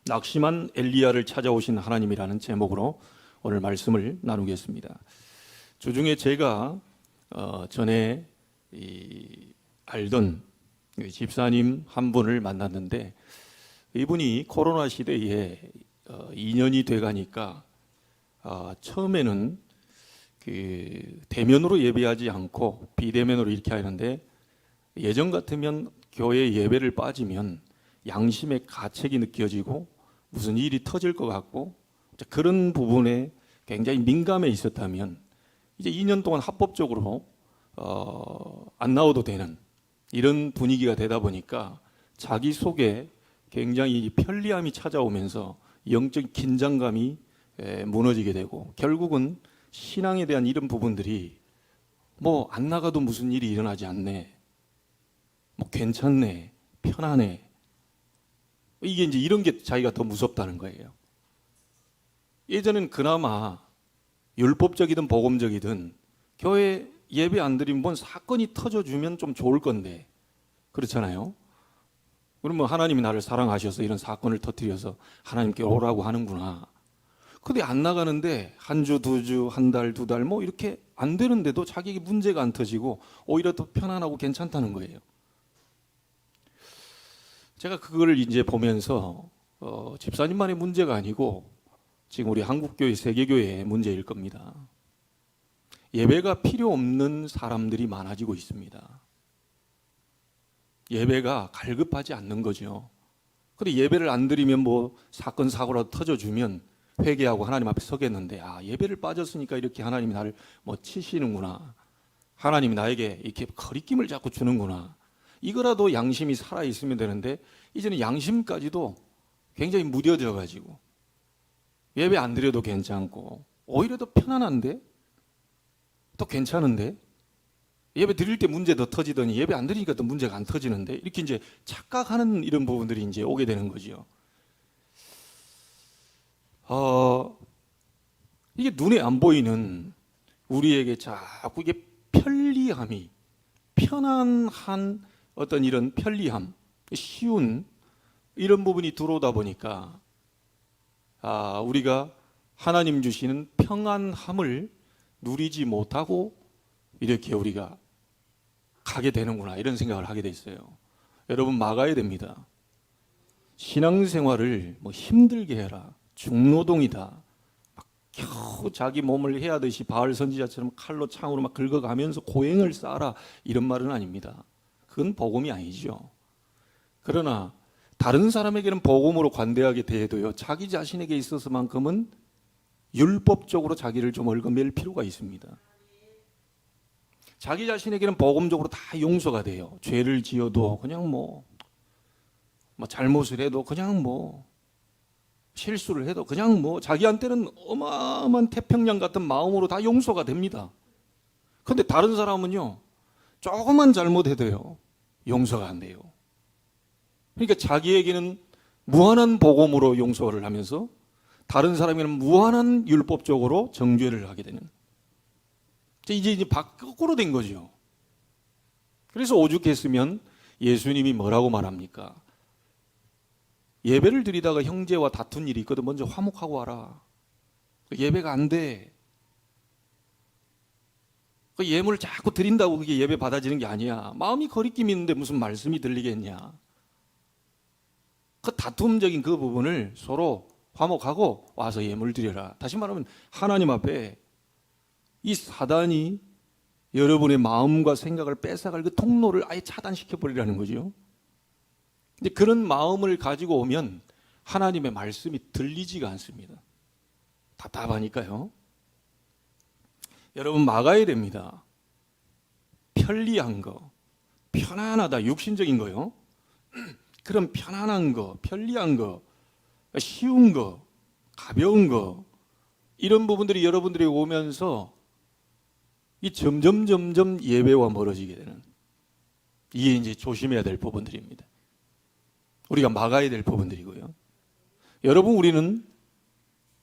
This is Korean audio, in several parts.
낙심한 엘리야를 찾아오신 하나님이라는 제목으로 오늘 말씀을 나누겠습니다. 주중에 제가 전에 알던 집사님 한 분을 만났는데, 이분이 코로나 시대에 2년이 돼가니까 처음에는 대면으로 예배하지 않고 비대면으로 이렇게 하는데, 예전 같으면 교회 예배를 빠지면 양심의 가책이 느껴지고 무슨 일이 터질 것 같고, 그런 부분에 굉장히 민감해 있었다면 이제 2년 동안 합법적으로 안 나와도 되는 이런 분위기가 되다 보니까 자기 속에 굉장히 편리함이 찾아오면서 영적 긴장감이 무너지게 되고, 결국은 신앙에 대한 이런 부분들이 뭐 안 나가도 무슨 일이 일어나지 않네, 뭐 괜찮네, 편하네, 이게 이제 이런 게 자기가 더 무섭다는 거예요. 예전엔 그나마 율법적이든 복음적이든 교회 예배 안 드리면 뭔 사건이 터져주면 좀 좋을 건데, 그렇잖아요. 그러면 하나님이 나를 사랑하셔서 이런 사건을 터뜨려서 하나님께 오라고 하는구나. 근데 안 나가는데 한 주, 두 주, 한 달, 두 달 뭐 이렇게 안 되는데도 자기에게 문제가 안 터지고 오히려 더 편안하고 괜찮다는 거예요. 제가 그걸 이제 보면서 집사님만의 문제가 아니고 지금 우리 한국교회, 세계교회의 문제일 겁니다. 예배가 필요 없는 사람들이 많아지고 있습니다. 예배가 갈급하지 않는 거죠. 근데 예배를 안 드리면 뭐 사건 사고라도 터져주면 회개하고 하나님 앞에 서겠는데, 예배를 빠졌으니까 이렇게 하나님이 나를 뭐 치시는구나, 하나님이 나에게 이렇게 거리낌을 자꾸 주는구나, 이거라도 양심이 살아있으면 되는데, 이제는 양심까지도 굉장히 무뎌져 가지고 예배 안 드려도 괜찮고 오히려 더 편안한데, 더 괜찮은데, 예배 드릴 때 문제 더 터지더니 예배 안 드리니까 또 문제가 안 터지는데, 이렇게 이제 착각하는 이런 부분들이 이제 오게 되는 거죠. 이게 눈에 안 보이는 우리에게 자꾸 이게 편리함이, 편안한 어떤 이런 편리함, 쉬운 이런 부분이 들어오다 보니까 우리가 하나님 주시는 평안함을 누리지 못하고 이렇게 우리가 가게 되는구나, 이런 생각을 하게 됐어요. 여러분, 막아야 됩니다. 신앙생활을 뭐 힘들게 해라, 중노동이다, 막 겨우 자기 몸을 해야듯이 바알 선지자처럼 칼로 창으로 막 긁어가면서 고행을 쌓아라, 이런 말은 아닙니다. 그건 복음이 아니죠. 그러나 다른 사람에게는 복음으로 관대하게 대해도요, 자기 자신에게 있어서만큼은 율법적으로 자기를 좀 얽어맬 필요가 있습니다. 자기 자신에게는 복음적으로 다 용서가 돼요. 죄를 지어도 그냥 뭐 잘못을 해도 그냥 뭐 실수를 해도 그냥 뭐 자기한테는 어마어마한 태평양 같은 마음으로 다 용서가 됩니다. 그런데 다른 사람은요, 조금만 잘못해도요 용서가 안 돼요. 그러니까 자기에게는 무한한 복음으로 용서를 하면서 다른 사람에게는 무한한 율법적으로 정죄를 하게 되는, 이제 거꾸로 된 거죠. 그래서 오죽했으면 예수님이 뭐라고 말합니까? 예배를 드리다가 형제와 다툰 일이 있거든 먼저 화목하고 와라. 예배가 안 돼. 예물을 자꾸 드린다고 그게 예배 받아지는 게 아니야. 마음이 거리낌이 있는데 무슨 말씀이 들리겠냐. 그 다툼적인 그 부분을 서로 화목하고 와서 예물 드려라. 다시 말하면 하나님 앞에 이 사단이 여러분의 마음과 생각을 뺏어갈 그 통로를 아예 차단시켜 버리라는 거죠. 근데 그런 마음을 가지고 오면 하나님의 말씀이 들리지가 않습니다. 답답하니까요. 여러분, 막아야 됩니다. 편리한 거, 편안하다, 육신적인 거요. 그런 편안한 거, 편리한 거, 쉬운 거, 가벼운 거, 이런 부분들이 여러분들이 오면서 이 점점 예배와 멀어지게 되는, 이게 이제 조심해야 될 부분들입니다. 우리가 막아야 될 부분들이고요. 여러분, 우리는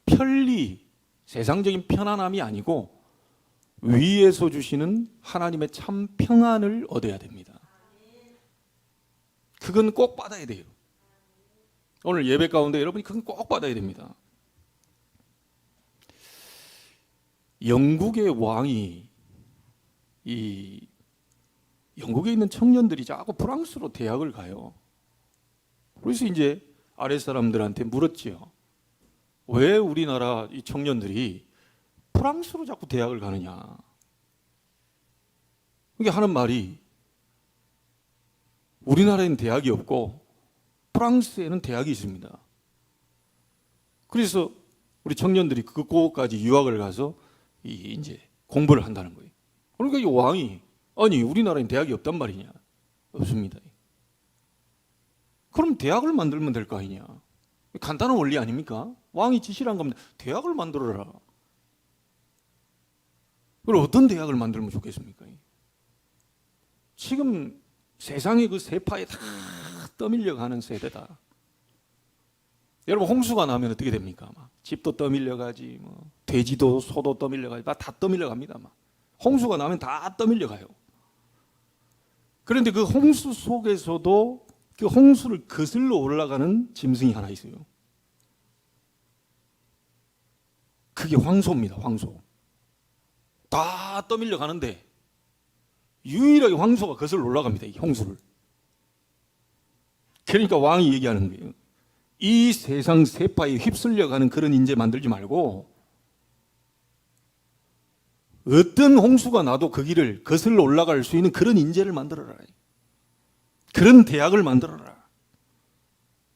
편리, 세상적인 편안함이 아니고 위에서 주시는 하나님의 참 평안을 얻어야 됩니다. 그건 꼭 받아야 돼요. 오늘 예배 가운데 여러분이 그건 꼭 받아야 됩니다. 영국의 왕이 영국에 있는 청년들이 자꾸 프랑스로 대학을 가요. 그래서 이제 아랫사람들한테 물었지요. 왜 우리나라 이 청년들이 프랑스로 자꾸 대학을 가느냐. 그게 하는 말이 우리나라에는 대학이 없고 프랑스에는 대학이 있습니다. 그래서 우리 청년들이 그곳까지 유학을 가서 이제 공부를 한다는 거예요. 그러니까 이 왕이 아니 우리나라엔 대학이 없단 말이냐. 없습니다. 그럼 대학을 만들면 될 거 아니냐. 간단한 원리 아닙니까? 왕이 지시를 한 겁니다. 대학을 만들어라. 그럼 어떤 대학을 만들면 좋겠습니까? 지금 세상의 그 세파에 다 떠밀려가는 세대다. 여러분 홍수가 나면 어떻게 됩니까? 막 집도 떠밀려가지, 뭐 돼지도 소도 떠밀려가지, 다 떠밀려갑니다. 막 홍수가 나면 다 떠밀려가요. 그런데 그 홍수 속에서도 그 홍수를 거슬러 올라가는 짐승이 하나 있어요. 그게 황소입니다. 황소. 다 떠밀려 가는데 유일하게 황소가 거슬러 올라갑니다. 이 홍수를. 그러니까 왕이 얘기하는 거예요. 이 세상 세파에 휩쓸려 가는 그런 인재 만들지 말고 어떤 홍수가 나도 그 길을 거슬러 올라갈 수 있는 그런 인재를 만들어라. 그런 대학을 만들어라.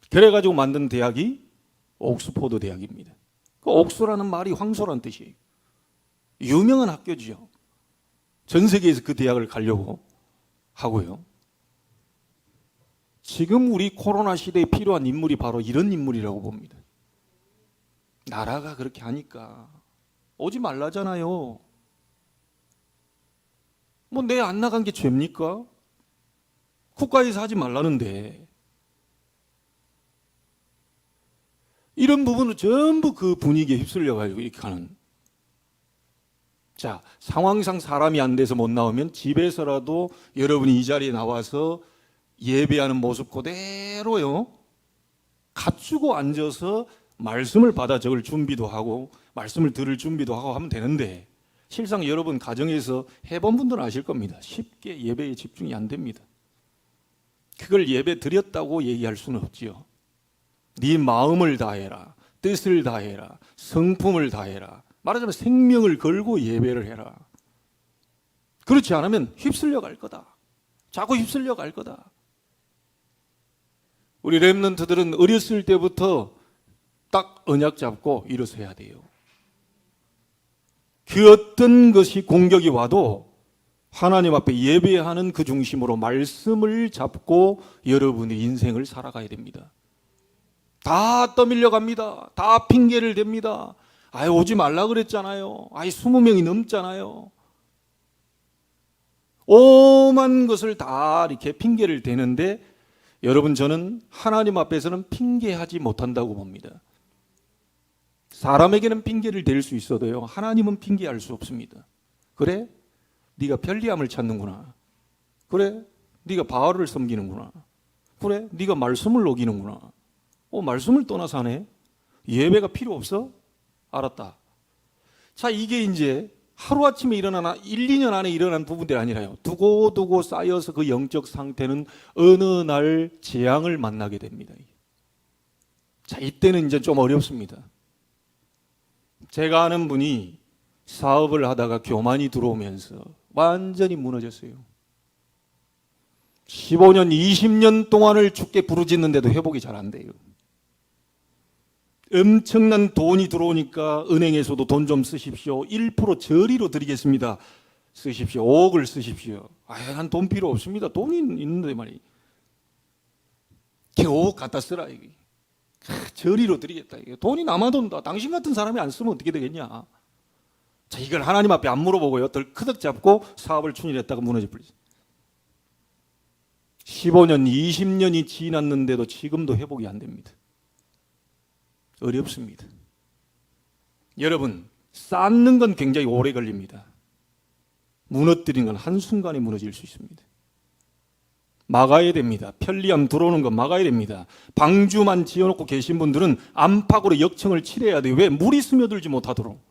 그래가지고 만든 대학이 옥스포드 대학입니다. 그 옥수라는 말이 황소라는 뜻이에요. 유명한 학교지요. 전 세계에서 그 대학을 가려고 하고요. 지금 우리 코로나 시대에 필요한 인물이 바로 이런 인물이라고 봅니다. 나라가 그렇게 하니까 오지 말라잖아요. 뭐 내 안 나간 게 죄입니까? 국가에서 하지 말라는데 이런 부분은 전부 그 분위기에 휩쓸려가지고 이렇게 하는. 자, 상황상 사람이 안 돼서 못 나오면 집에서라도 여러분이 이 자리에 나와서 예배하는 모습 그대로요. 갖추고 앉아서 말씀을 받아 적을 준비도 하고 말씀을 들을 준비도 하고 하면 되는데 실상 여러분 가정에서 해본 분들은 아실 겁니다. 쉽게 예배에 집중이 안 됩니다. 그걸 예배 드렸다고 얘기할 수는 없지요. 네 마음을 다해라. 뜻을 다해라. 성품을 다해라. 말하자면 생명을 걸고 예배를 해라. 그렇지 않으면 휩쓸려 갈 거다. 자꾸 휩쓸려 갈 거다. 우리 렘넌트들은 어렸을 때부터 딱 언약 잡고 일어서야 돼요. 그 어떤 것이 공격이 와도 하나님 앞에 예배하는 그 중심으로 말씀을 잡고 여러분의 인생을 살아가야 됩니다. 다 떠밀려 갑니다. 다 핑계를 댑니다. 아예 오지 말라 그랬잖아요. 아예 20명이 넘잖아요. 오만 것을 다 이렇게 핑계를 대는데 여러분 저는 하나님 앞에서는 핑계하지 못한다고 봅니다. 사람에게는 핑계를 댈 수 있어도요. 하나님은 핑계할 수 없습니다. 그래? 네가 편리함을 찾는구나. 그래? 네가 바알을 섬기는구나. 그래? 네가 말씀을 어기는구나. 말씀을 떠나서 하네. 예배가 필요 없어? 알았다. 자, 이게 이제 하루아침에 일어나나 1, 2년 안에 일어난 부분들이 아니라요. 두고두고 쌓여서 그 영적 상태는 어느 날 재앙을 만나게 됩니다. 자, 이때는 이제 좀 어렵습니다. 제가 아는 분이 사업을 하다가 교만이 들어오면서 완전히 무너졌어요. 15년, 20년 동안을 주께 부르짖는데도 회복이 잘 안 돼요. 엄청난 돈이 들어오니까 은행에서도 돈 좀 쓰십시오. 1% 저리로 드리겠습니다. 쓰십시오. 5억을 쓰십시오. 난 돈 필요 없습니다. 돈이 있는데 말이에요. 5억 갖다 쓰라. 이게. 저리로 드리겠다. 이게. 돈이 남아돈다. 당신 같은 사람이 안 쓰면 어떻게 되겠냐. 자, 이걸 하나님 앞에 안 물어보고요. 덜크덕 잡고 사업을 추진했다가 무너져 버리죠. 15년, 20년이 지났는데도 지금도 회복이 안 됩니다. 어렵습니다. 여러분, 쌓는 건 굉장히 오래 걸립니다. 무너뜨리는 건 한순간에 무너질 수 있습니다. 막아야 됩니다. 편리함 들어오는 거 막아야 됩니다. 방주만 지어놓고 계신 분들은 안팎으로 역청을 칠해야 돼요. 왜? 물이 스며들지 못하도록.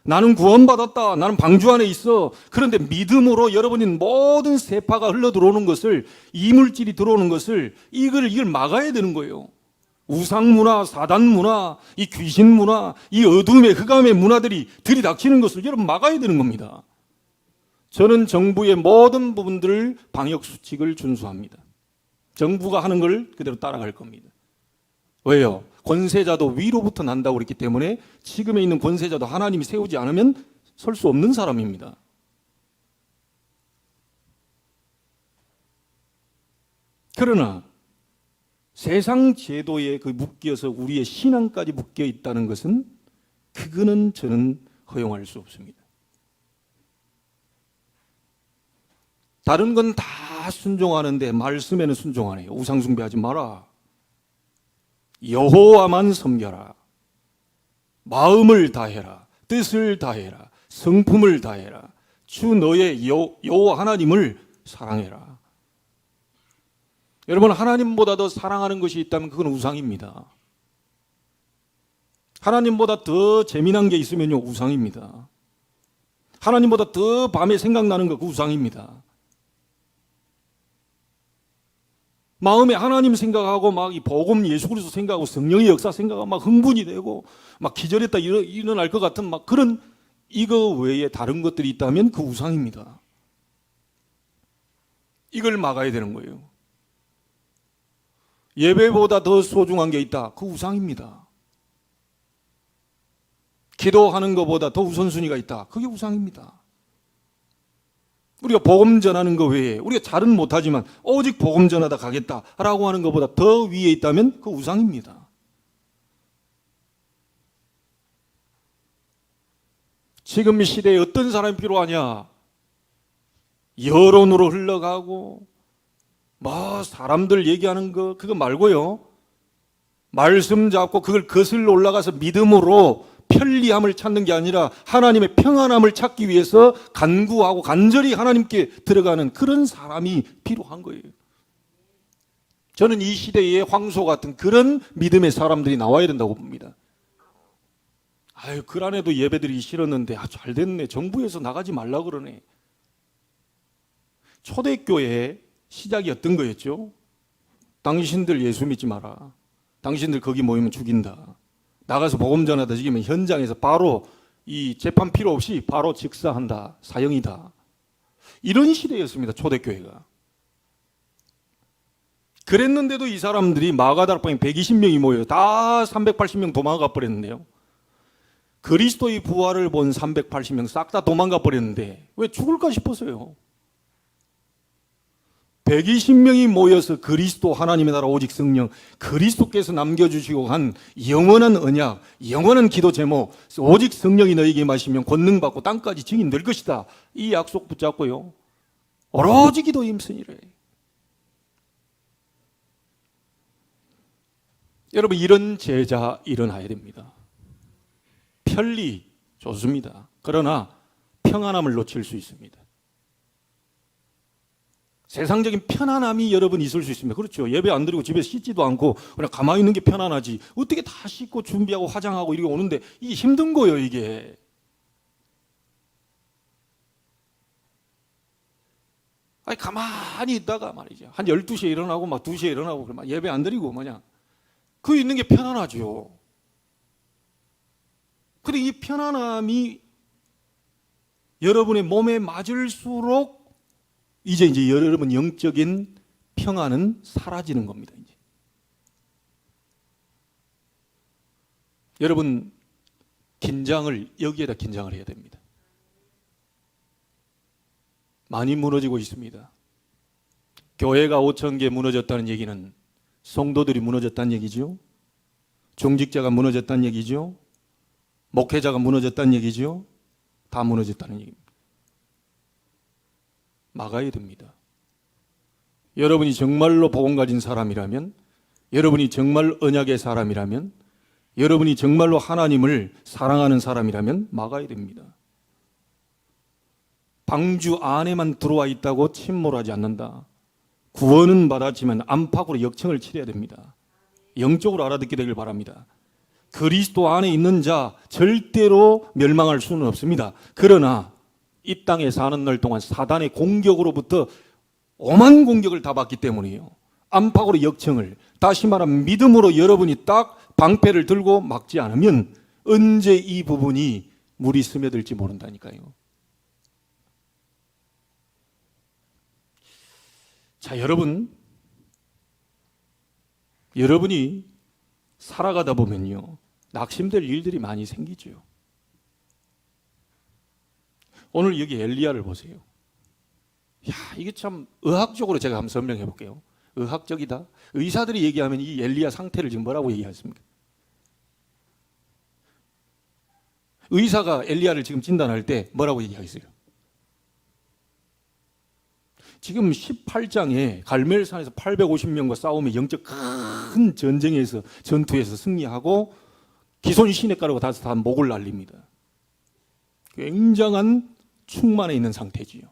나는 구원받았다. 나는 방주 안에 있어. 그런데 믿음으로 여러분이 모든 세파가 흘러 들어오는 것을, 이물질이 들어오는 것을 이걸 막아야 되는 거예요. 우상문화, 사단문화, 이 귀신문화, 이 어둠의 흑암의 문화들이 들이닥치는 것을 여러분 막아야 되는 겁니다. 저는 정부의 모든 부분들을 방역수칙을 준수합니다. 정부가 하는 걸 그대로 따라갈 겁니다. 왜요? 권세자도 위로부터 난다고 그랬기 때문에 지금에 있는 권세자도 하나님이 세우지 않으면 설 수 없는 사람입니다. 그러나 세상 제도에 묶여서 우리의 신앙까지 묶여 있다는 것은 그거는 저는 허용할 수 없습니다. 다른 건 다 순종하는데 말씀에는 순종 안 해요. 우상 숭배하지 마라. 여호와만 섬겨라. 마음을 다해라. 뜻을 다해라. 성품을 다해라. 주 너의 여호와 하나님을 사랑해라. 여러분, 하나님보다 더 사랑하는 것이 있다면 그건 우상입니다. 하나님보다 더 재미난 게 있으면요, 우상입니다. 하나님보다 더 밤에 생각나는 거 그 우상입니다. 마음에 하나님 생각하고 막 이 복음 예수 그리스도 생각하고 성령의 역사 생각하고 막 흥분이 되고 막 기절했다 일어날 것 같은 막 그런 이거 외에 다른 것들이 있다면 그 우상입니다. 이걸 막아야 되는 거예요. 예배보다 더 소중한 게 있다. 그 우상입니다. 기도하는 것보다 더 우선순위가 있다. 그게 우상입니다. 우리가 복음 전하는 것 외에 우리가 잘은 못하지만 오직 복음 전하다 가겠다라고 하는 것보다 더 위에 있다면 그 우상입니다. 지금 이 시대에 어떤 사람이 필요하냐? 여론으로 흘러가고 뭐 사람들 얘기하는 거 그거 말고요. 말씀 잡고 그걸 거슬러 올라가서 믿음으로 편리함을 찾는 게 아니라 하나님의 평안함을 찾기 위해서 간구하고 간절히 하나님께 들어가는 그런 사람이 필요한 거예요. 저는 이 시대에 황소 같은 그런 믿음의 사람들이 나와야 된다고 봅니다. 아유, 그 안에도 예배드리기 싫었는데 잘 됐네. 정부에서 나가지 말라 그러네. 초대교회 시작이 어떤 거였죠? 당신들 예수 믿지 마라. 당신들 거기 모이면 죽인다. 나가서 복음 전하다 죽이면 현장에서 바로 이 재판 필요 없이 바로 즉사한다. 사형이다. 이런 시대였습니다. 초대교회가. 그랬는데도 이 사람들이 마가다락방에 120명이 모여요. 다 380명 도망가 버렸는데요. 그리스도의 부활을 본 380명 싹 다 도망가 버렸는데 왜 죽을까 싶었어요. 120명이 모여서 그리스도 하나님의 나라 오직 성령 그리스도께서 남겨주시고 간 영원한 언약 영원한 기도 제목 오직 성령이 너에게 임하시면 권능받고 땅까지 증인 될 것이다. 이 약속 붙잡고요. 오로지 기도에 힘쓰니래. 여러분, 이런 제자 일어나야 됩니다. 편리 좋습니다. 그러나 평안함을 놓칠 수 있습니다. 세상적인 편안함이 여러분 있을 수 있습니다. 그렇죠. 예배 안 드리고 집에 씻지도 않고 그냥 가만히 있는 게 편안하지. 어떻게 다 씻고 준비하고 화장하고 이렇게 오는데 이게 힘든 거예요, 이게. 아니, 가만히 있다가 말이죠. 한 12시에 일어나고 막 2시에 일어나고 막 예배 안 드리고 뭐냐. 그 있는 게 편안하죠. 근데 이 편안함이 여러분의 몸에 맞을수록 이제 여러분 영적인 평안은 사라지는 겁니다. 이제. 여러분 긴장을 여기에다 긴장을 해야 됩니다. 많이 무너지고 있습니다. 교회가 5,000개 무너졌다는 얘기는 성도들이 무너졌다는 얘기죠. 중직자가 무너졌다는 얘기죠. 목회자가 무너졌다는 얘기죠. 다 무너졌다는 얘기입니다. 막아야 됩니다. 여러분이 정말로 복음 가진 사람이라면, 여러분이 정말 언약의 사람이라면, 여러분이 정말로 하나님을 사랑하는 사람이라면 막아야 됩니다. 방주 안에만 들어와 있다고 침몰하지 않는다. 구원은 받았지만 안팎으로 역청을 치러야 됩니다. 영적으로 알아듣게 되길 바랍니다. 그리스도 안에 있는 자 절대로 멸망할 수는 없습니다. 그러나 이 땅에 사는 날 동안 사단의 공격으로부터 오만 공격을 다 받기 때문이에요. 안팎으로 역청을, 다시 말하면 믿음으로 여러분이 딱 방패를 들고 막지 않으면 언제 이 부분이 물이 스며들지 모른다니까요. 자, 여러분이 살아가다 보면요, 낙심될 일들이 많이 생기죠. 오늘 여기 엘리야를 보세요. 야, 이게 참 의학적으로 제가 한번 설명해 볼게요. 의학적이다. 의사들이 얘기하면 이 엘리야 상태를 지금 뭐라고 얘기하십니까? 의사가 엘리야를 지금 진단할 때 뭐라고 얘기하겠어요? 지금 18장에 갈멜산에서 850명과 싸우며 영적 큰 전투에서 승리하고 기손 시냇가로 다 목을 날립니다. 굉장한 충만해 있는 상태지요.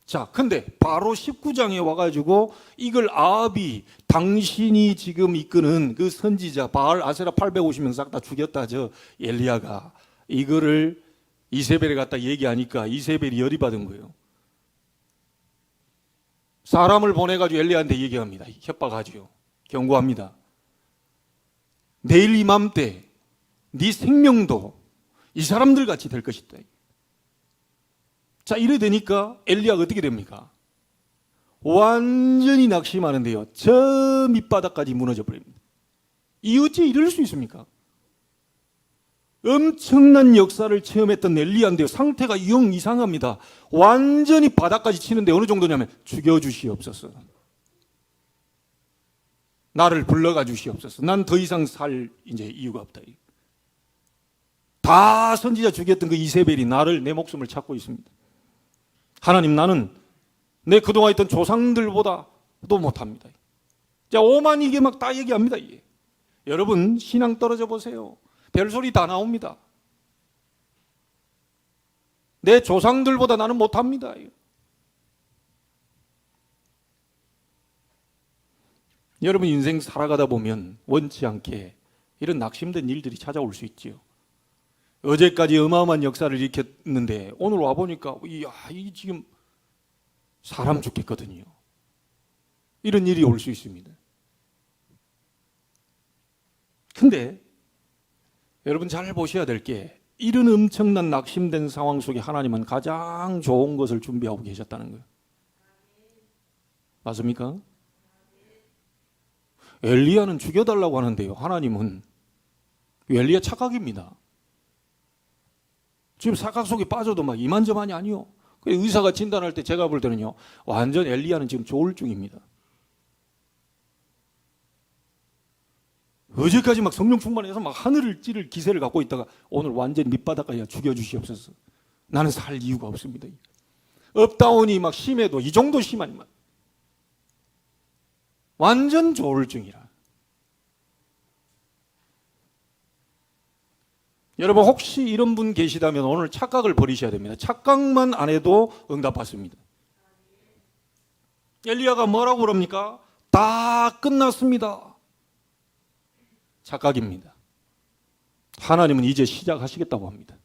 자, 근데 바로 19장에 와가지고 이걸 아합이 당신이 지금 이끄는 그 선지자 바알 아세라 850명 싹 다 죽였다 저 엘리야가 이거를 이세벨에 갖다 얘기하니까 이세벨이 열이 받은 거예요. 사람을 보내가지고 엘리야한테 얘기합니다. 협박하지요. 경고합니다. 내일 이맘때 네 생명도 이 사람들 같이 될 것이다. 자, 이래 되니까 엘리야가 어떻게 됩니까? 완전히 낙심하는데요. 저 밑바닥까지 무너져 버립니다. 이 어찌 이럴 수 있습니까? 엄청난 역사를 체험했던 엘리야인데요. 상태가 영 이상합니다. 완전히 바닥까지 치는데 어느 정도냐면 죽여주시옵소서. 나를 불러가 주시옵소서. 난 더 이상 살 이제 이유가 없다. 다 선지자 죽였던 그 이세벨이 내 목숨을 찾고 있습니다. 하나님, 나는 내 그동안 있던 조상들보다도 못합니다. 자, 오만 이게 막 다 얘기합니다. 이게. 여러분 신앙 떨어져 보세요. 별소리 다 나옵니다. 내 조상들보다 나는 못합니다. 여러분 인생 살아가다 보면 원치 않게 이런 낙심된 일들이 찾아올 수 있지요. 어제까지 어마어마한 역사를 일으켰는데 오늘 와보니까 이야, 이 지금 사람 죽겠거든요. 이런 일이 올 수 있습니다. 근데 여러분 잘 보셔야 될 게 이런 엄청난 낙심된 상황 속에 하나님은 가장 좋은 것을 준비하고 계셨다는 거예요. 맞습니까? 엘리야는 죽여달라고 하는데요. 하나님은 엘리야 착각입니다. 지금 사각 속에 빠져도 막 이만저만이 아니요. 의사가 진단할 때 제가 볼 때는요, 완전 엘리야는 지금 조울증입니다. 어제까지 막 성령 충만해서 막 하늘을 찌를 기세를 갖고 있다가 오늘 완전 밑바닥까지 죽여주시옵소서. 나는 살 이유가 없습니다. 업다운이 막 심해도 이 정도 심하니만 완전 조울증이라. 여러분 혹시 이런 분 계시다면 오늘 착각을 버리셔야 됩니다. 착각만 안 해도 응답받습니다. 엘리야가 뭐라고 그럽니까? 다 끝났습니다. 착각입니다. 하나님은 이제 시작하시겠다고 합니다.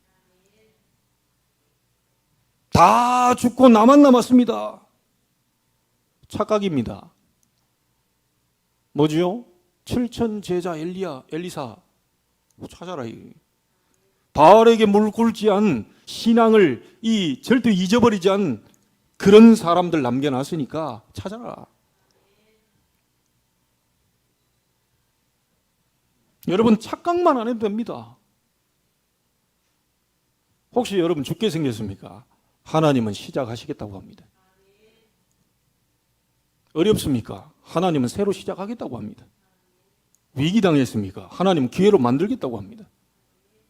다 죽고 나만 남았습니다. 착각입니다. 뭐지요? 7천 제자 엘리사 찾아라. 바알에게 물 꿇지 않은 신앙을 절대 잊어버리지 않은 그런 사람들 남겨놨으니까 찾아라. 여러분 착각만 안 해도 됩니다. 혹시 여러분 죽게 생겼습니까? 하나님은 시작하시겠다고 합니다. 어렵습니까? 하나님은 새로 시작하겠다고 합니다. 위기당했습니까? 하나님은 기회로 만들겠다고 합니다.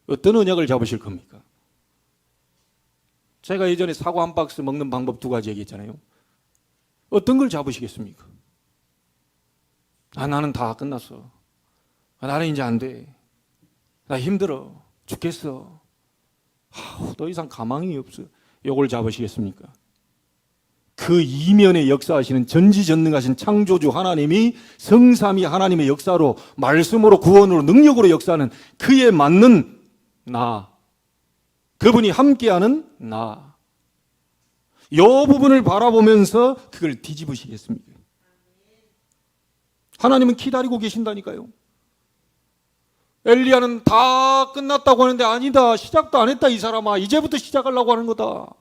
어떤 언약을 잡으실 겁니까? 제가 예전에 사과 한 박스 먹는 방법 2가지 얘기했잖아요. 어떤 걸 잡으시겠습니까? 나는 다 끝났어. 나는 이제 안 돼. 나 힘들어. 죽겠어. 더 이상 가망이 없어. 요걸 잡으시겠습니까? 그 이면에 역사하시는 전지전능하신 창조주 하나님이 성삼위 하나님의 역사로 말씀으로 구원으로 능력으로 역사하는 그에 맞는 나, 그분이 함께하는 나, 이 부분을 바라보면서 그걸 뒤집으시겠습니까? 하나님은 기다리고 계신다니까요. 엘리야는 다 끝났다고 하는데 아니다, 시작도 안 했다 이 사람아, 이제부터 시작하려고 하는 거다.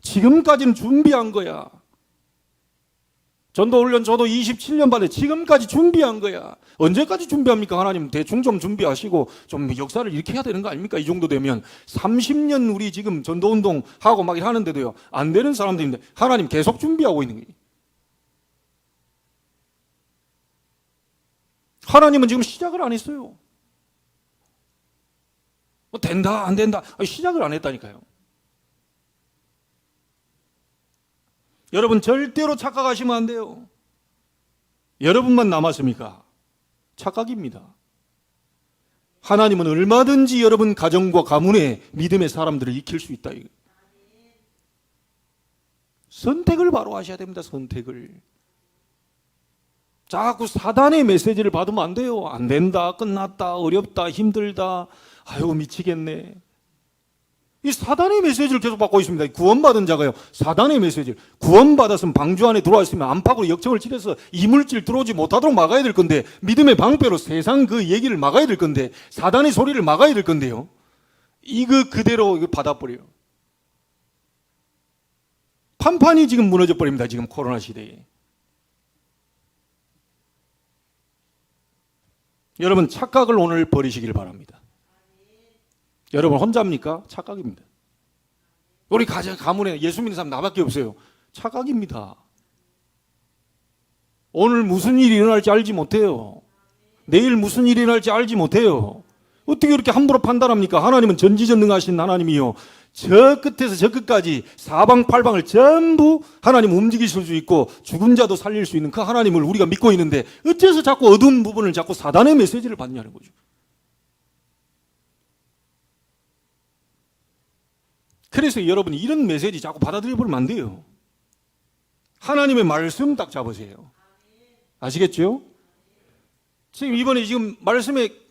지금까지는 준비한 거야. 전도 훈련 저도 27년 반에 지금까지 준비한 거야. 언제까지 준비합니까? 하나님 대충 좀 준비하시고 좀 역사를 이렇게 해야 되는 거 아닙니까? 이 정도 되면 30년 우리 지금 전도운동 하고 막 하는데도요 안 되는 사람들인데 하나님 계속 준비하고 있는 거예요. 하나님은 지금 시작을 안 했어요. 된다 안 된다 시작을 안 했다니까요. 여러분 절대로 착각하시면 안 돼요. 여러분만 남았습니까? 착각입니다. 하나님은 얼마든지 여러분 가정과 가문의 믿음의 사람들을 익힐 수 있다. 선택을 바로 하셔야 됩니다. 선택을. 자꾸 사단의 메시지를 받으면 안 돼요. 안 된다, 끝났다, 어렵다, 힘들다, 아유 미치겠네. 이 사단의 메시지를 계속 받고 있습니다. 구원받은 자가요 사단의 메시지를, 구원받았으면 방주 안에 들어왔으면 안팎으로 역청을 칠해서 이물질 들어오지 못하도록 막아야 될 건데, 믿음의 방패로 세상 그 얘기를 막아야 될 건데, 사단의 소리를 막아야 될 건데요, 이거 그대로 이거 받아버려요. 판판이 지금 무너져 버립니다. 지금 코로나 시대에. 여러분 착각을 오늘 버리시길 바랍니다. 여러분 혼자입니까? 착각입니다. 우리 가문에 예수 믿는 사람 나밖에 없어요. 착각입니다. 오늘 무슨 일이 일어날지 알지 못해요. 내일 무슨 일이 일어날지 알지 못해요. 어떻게 그렇게 함부로 판단합니까? 하나님은 전지전능하신 하나님이요, 저 끝에서 저 끝까지 사방팔방을 전부 하나님 움직이실 수 있고 죽은 자도 살릴 수 있는 그 하나님을 우리가 믿고 있는데 어째서 자꾸 어두운 부분을 자꾸 사단의 메시지를 받냐는 거죠. 그래서 여러분이 이런 메시지 자꾸 받아들여 버리면 안 돼요. 하나님의 말씀 딱 잡으세요. 아시겠죠? 지금 이번에 지금 말씀의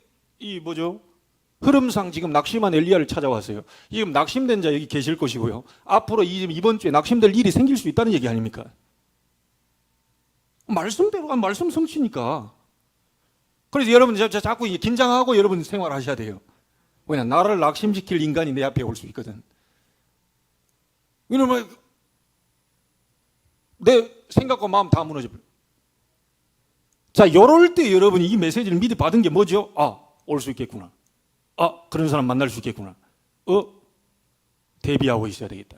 흐름상 지금 낙심한 엘리야를 찾아왔어요. 지금 낙심된 자 여기 계실 것이고요. 앞으로 이번 주에 낙심될 일이 생길 수 있다는 얘기 아닙니까? 말씀대로 말씀 성취니까. 그래서 여러분 자꾸 긴장하고 여러분 생활하셔야 돼요. 왜냐, 나를 낙심시킬 인간이 내 앞에 올 수 있거든. 왜냐면 내 생각과 마음 다 무너져버려요. 자, 요럴 때 여러분이 이 메시지를 미리 받은 게 뭐죠? 올 수 있겠구나. 그런 사람 만날 수 있겠구나. 대비하고 있어야 되겠다.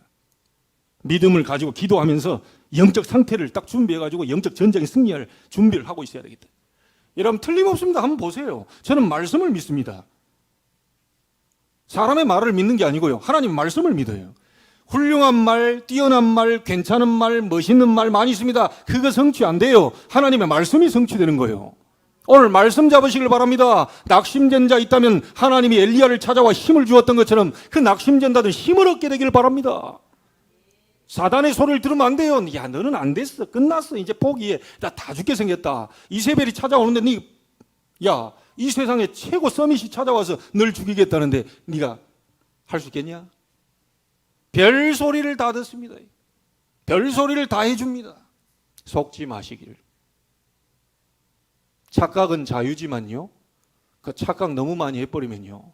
믿음을 가지고 기도하면서 영적 상태를 딱 준비해가지고 영적 전쟁에 승리할 준비를 하고 있어야 되겠다. 여러분 틀림없습니다. 한번 보세요. 저는 말씀을 믿습니다. 사람의 말을 믿는 게 아니고요, 하나님 말씀을 믿어요. 훌륭한 말, 뛰어난 말, 괜찮은 말, 멋있는 말 많이 있습니다. 그거 성취 안 돼요. 하나님의 말씀이 성취되는 거예요. 오늘 말씀 잡으시길 바랍니다. 낙심된 자 있다면 하나님이 엘리야를 찾아와 힘을 주었던 것처럼 그 낙심된 자들 힘을 얻게 되길 바랍니다. 사단의 소리를 들으면 안 돼요. 야, 너는 안 됐어, 끝났어, 이제 포기해, 나 다 죽게 생겼다. 이세벨이 찾아오는데 이 세상에 최고 서밋이 찾아와서 널 죽이겠다는데 네가 할 수 있겠냐? 별 소리를 다 듣습니다. 별 소리를 다 해줍니다. 속지 마시기를. 착각은 자유지만요, 그 착각 너무 많이 해버리면요